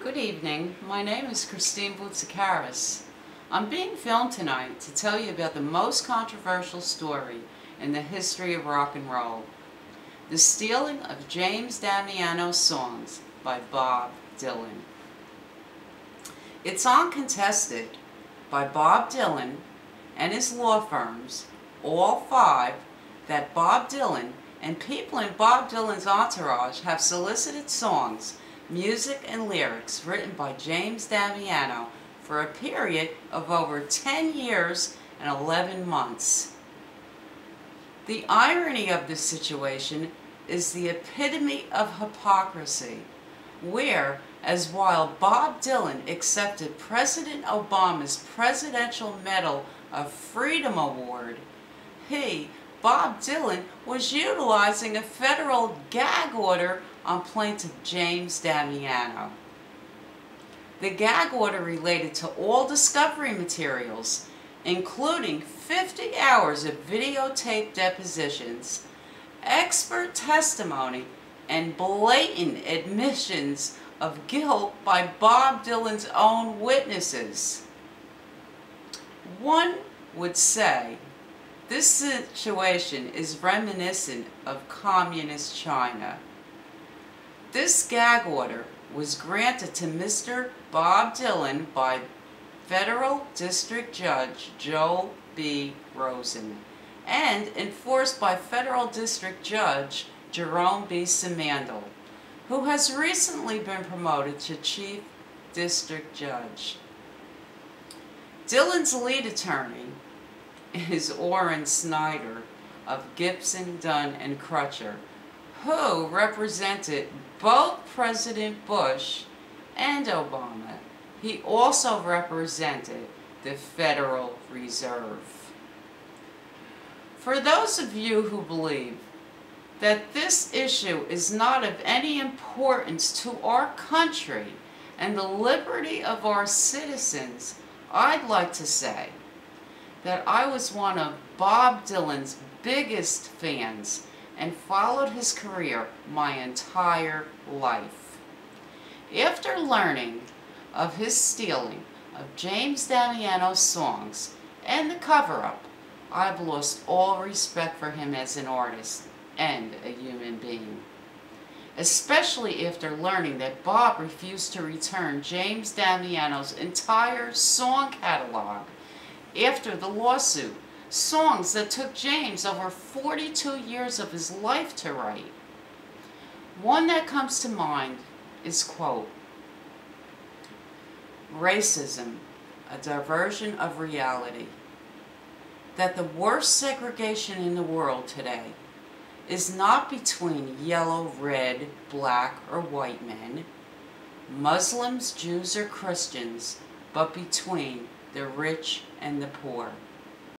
Good evening. My name is Christine Boutsikaris. I'm being filmed tonight to tell you about the most controversial story in the history of rock and roll. The stealing of James Damiano's songs by Bob Dylan. It's uncontested by Bob Dylan and his law firms, all five, that Bob Dylan and people in Bob Dylan's entourage have solicited songs, music and lyrics written by James Damiano for a period of over 10 years and 11 months. The irony of this situation is the epitome of hypocrisy, where, as while Bob Dylan accepted President Obama's Presidential Medal of Freedom Award, Bob Dylan, was utilizing a federal gag order on plaintiff James Damiano. The gag order related to all discovery materials, including 50 hours of videotaped depositions, expert testimony, and blatant admissions of guilt by Bob Dylan's own witnesses. One would say this situation is reminiscent of communist China. This gag order was granted to Mr. Bob Dylan by Federal District Judge Joel B. Rosen and enforced by Federal District Judge Jerome B. Simandl, who has recently been promoted to Chief District Judge. Dylan's lead attorney is Orrin Snyder of Gibson, Dunn and Crutcher, who represented both President Bush and Obama. He also represented the Federal Reserve. For those of you who believe that this issue is not of any importance to our country and the liberty of our citizens, I'd like to say that I was one of Bob Dylan's biggest fans and followed his career my entire life. After learning of his stealing of James Damiano's songs and the cover-up, I've lost all respect for him as an artist and a human being. Especially after learning that Bob refused to return James Damiano's entire song catalog after the lawsuit, songs that took James over 42 years of his life to write. One that comes to mind is, quote, "Racism, a diversion of reality. That the worst segregation in the world today is not between yellow, red, black, or white men, Muslims, Jews, or Christians, but between the rich and the poor."